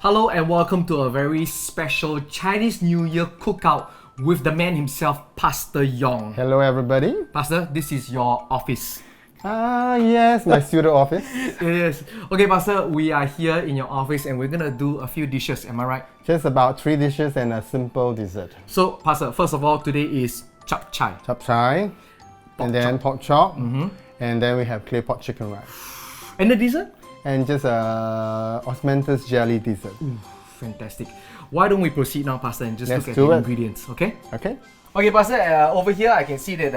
Hello and welcome to a very special Chinese New Year cookout with the man himself, Pastor Yong. Hello everybody. Pastor, this is your office. Yes, my studio office. Yes. Okay, Pastor, we are here in your office and we're gonna do a few dishes, am I right? Just about 3 dishes and a simple dessert. So, Pastor, first of all, today is Chap Chye. Chap Chye, and then pork chop, and then we have clay pot chicken rice. And the dessert? And just a osmanthus jelly dessert. Ooh, fantastic. Why don't we proceed now, Pastor, and just Let's look at do the it. ingredients, okay? Okay. Okay, Pastor, over here I can see that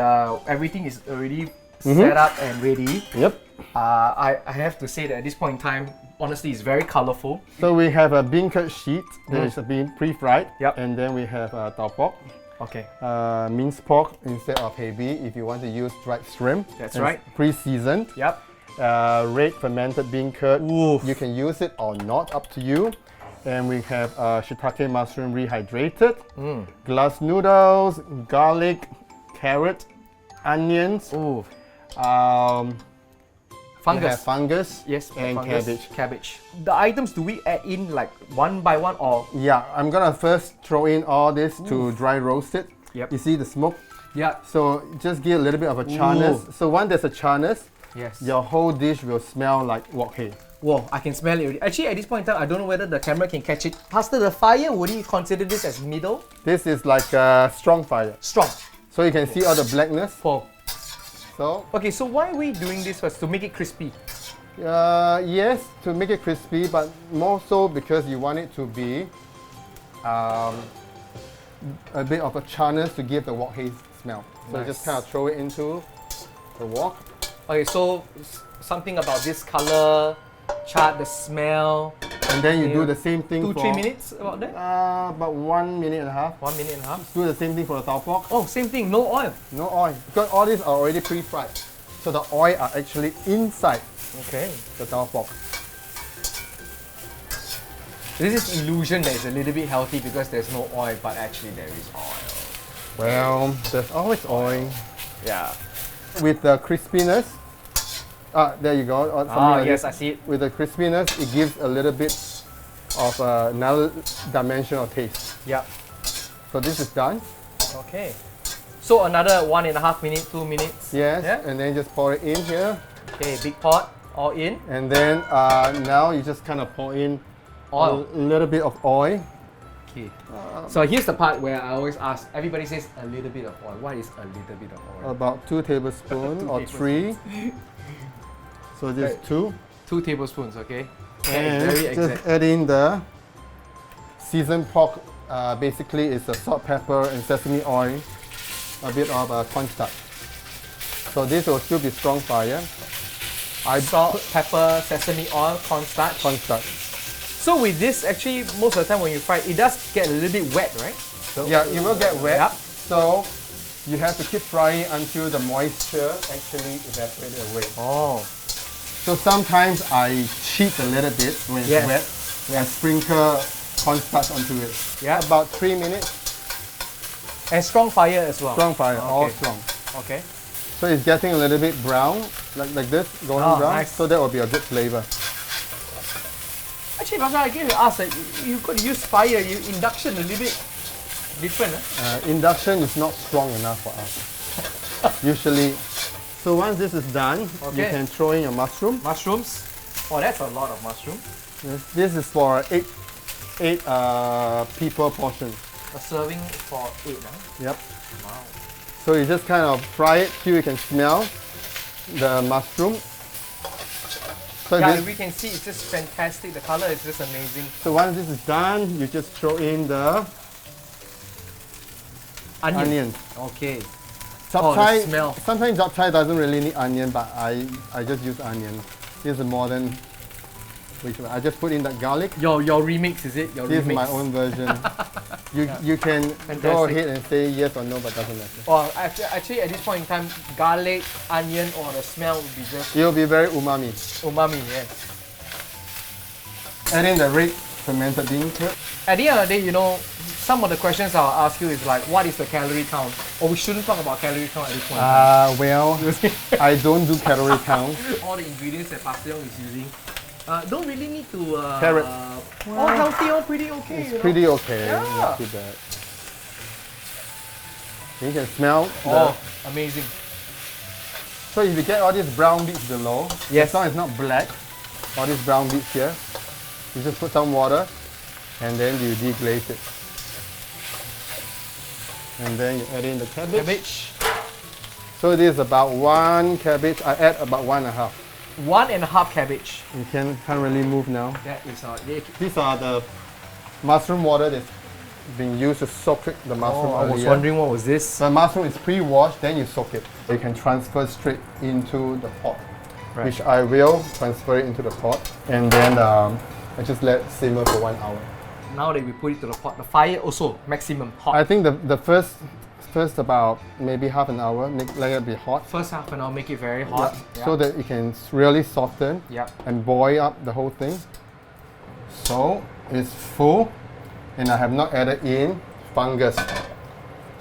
everything is already set up and ready. Yep. I have to say that at this point in time, honestly, it's very colorful. So we have a bean curd sheet that is being pre-fried. Yep. And then we have tau pork. Okay. Minced pork instead of heavy if you want to use dried shrimp. That's And right. Pre-seasoned. Yep. Red fermented bean curd. Oof. You can use it or not, up to you. And we have shiitake mushroom rehydrated, glass noodles, garlic, carrot, onions, Ooh. we Fungus. have fungus, Yes, and fungus, cabbage. The items, do we add in like one by one or? Yeah, I'm gonna first throw in all this to dry roast it. Yep. You see the smoke? Yeah. So just give a little bit of a charness. So once there's a charness, Yes. your whole dish will smell like wok hei. Whoa, I can smell it already. Actually, at this point in time, I don't know whether the camera can catch it. Pastor, the fire, would you consider this as middle? This is like a strong fire. Strong. So you can see all the blackness. For. So Okay, so why are we doing this first? To make it crispy? yes, to make it crispy, but more so because you want it to be a bit of a charness to give the wok hei smell. So Nice. just kind of throw it into the wok. Okay, so something about this color, chart, the smell. And then you Yeah. do the same thing 2-3 for minutes about that? about 1 minute and a half. 1 minute and a half. Do the same thing for the tau pork. Oh, same thing, no oil. No oil, because all these are already pre-fried. So the oil are actually inside Okay. the tau pork. This is illusion that it's a little bit healthy because there's no oil, but actually there is oil. Well, there's always oil. Yeah. With the crispiness, there you go. or something like Yes, this. I see it. With the crispiness, it gives a little bit of another dimension of taste. Yeah. So this is done. Okay. So another 1.5 minutes, 2 minutes. Yes, Yeah. and then just pour it in here. Okay, big pot, all in. And then now you just kind of pour in Oil. a little bit of oil. Okay. So here's the part where I always ask, everybody says a little bit of oil. What is a little bit of oil? About 2 tablespoons or 3. So just Right. 2. 2 tablespoons, okay? That is And very just exact. add in the seasoned pork. Basically, it's a salt, pepper, and sesame oil. A bit of cornstarch. So this will still be strong fire. Salt, pepper, sesame oil, cornstarch. Cornstarch. So with this, actually, most of the time when you fry, it does get a little bit wet, right? So Yeah, it will get wet. Yep. So you have to keep frying until the moisture actually evaporates away. Oh. So sometimes I cheat a little bit when it's Yes. wet and sprinkle cornstarch onto it. Yeah. About 3 minutes. And strong fire as well. Strong fire, all Okay. strong. Okay. So it's getting a little bit brown, like this, golden Oh, brown. nice. So that will be a good flavor. Actually, Pastor, I give you ask that you could use fire, induction a little bit different. Induction is not strong enough for us. Usually. So once this is done, you Okay. can throw in your mushroom. Mushrooms. Oh, that's a lot of mushroom. This is for eight people portion. A serving for 8. Yep. Wow. So you just kind of fry it till you can smell the mushroom. So, Yeah, this- we can see it's just fantastic. The color is just amazing. so once this is done, you just throw in the onion. Okay. Chap Oh, the Chye- smell. Sometimes chap chye doesn't really need onion, but I just use onion. This is a modern. I just put in that garlic. Your remix, is it? Your This remix. is my own version. You can go Fantastic. ahead and say yes or no, but doesn't matter. Well, actually, at this point in time, garlic, onion, or the smell would be just It will be very umami. umami. Yes. Add in the red fermented bean curd. At the end of the day, some of the questions I'll ask you is like, what is the calorie count? Or we shouldn't talk about calorie count at this point. Well, I don't do calorie count. All the ingredients that Pastor Yong is using. Don't really need to. Carrot. All healthy, all pretty okay. It's pretty okay. Yeah. Not too bad. You can smell. Oh, amazing. So if you get all these brown bits below, Yes. as long as it's not black, all these brown bits here, you just put some water and then you deglaze it. And then you add in the cabbage. Cabbage. So this is about 1 cabbage. I add about 1.5. 1.5 cabbage. You can't really move now. That is These are the mushroom water that's been used to soak the mushroom I was earlier. wondering what was this. The mushroom is pre-washed, then you soak it. You can transfer straight into the pot, Right. which I will transfer it into the pot, and then I just let it simmer for 1 hour. Now that we put it to the pot, the fire also maximum hot. I think the first about maybe half an hour, let it be hot. First half an hour, make it very hot. Yeah, so that it can really soften and boil up the whole thing. So it's full, and I have not added in fungus.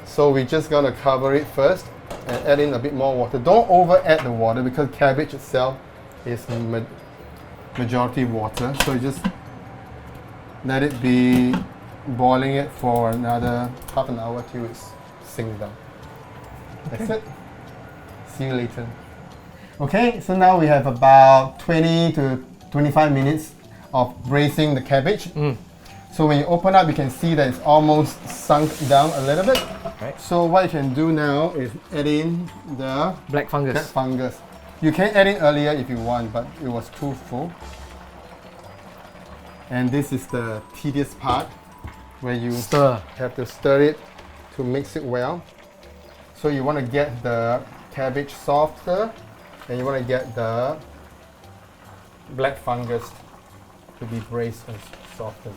So we're just gonna cover it first and add in a bit more water. Don't over add the water because cabbage itself is majority water. So you just let it be boiling it for another half an hour till it's sink down. That's it. See you later. Okay, so now we have about 20 to 25 minutes of braising the cabbage. So when you open up, you can see that it's almost sunk down a little bit. Right. So what you can do now is add in the Black fungus. fungus. You can add it earlier if you want, but it was too full. And this is the tedious part where you Stir. have to stir it to mix it well. So you want to get the cabbage softer, and you want to get the black fungus to be braised and softened.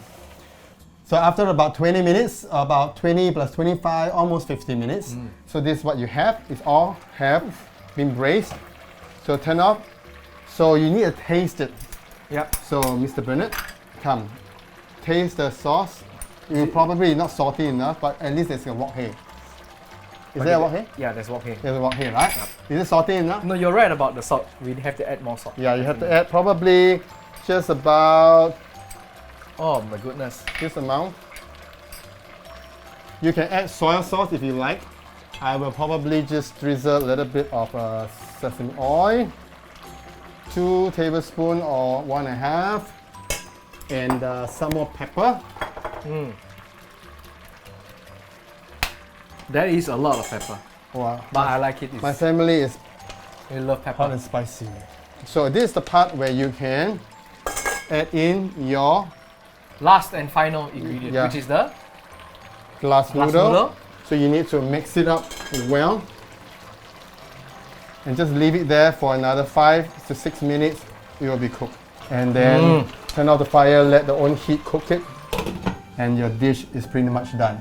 So after about 20 minutes, about 20 plus 25, almost 50 minutes. So this is what you have. It's all have been braised. So turn off. So you need to taste it. Yep. So Mr. Bernard, come. Taste the sauce. It's probably not salty enough, but at least it's a wok hei. Is there a wok hei? Yeah, there's wok hei. There's a wok hei, right? Is it salty enough? No, you're right about the salt. We have to add more salt. Yeah, you have to add probably just about Oh my goodness. this amount. You can add soy sauce if you like. I will probably just drizzle a little bit of sesame oil, 2 tablespoons or 1.5, and some more pepper. That is a lot of pepper. Wow. But I like it. My family is We love pepper. hot and spicy. So this is the part where you can add in your Last and final ingredient, Yeah. which is the glass glass noodle. noodle. So you need to mix it up well and just leave it there for another 5 to 6 minutes. It will be cooked. And then turn off the fire, let the own heat cook it, and your dish is pretty much done.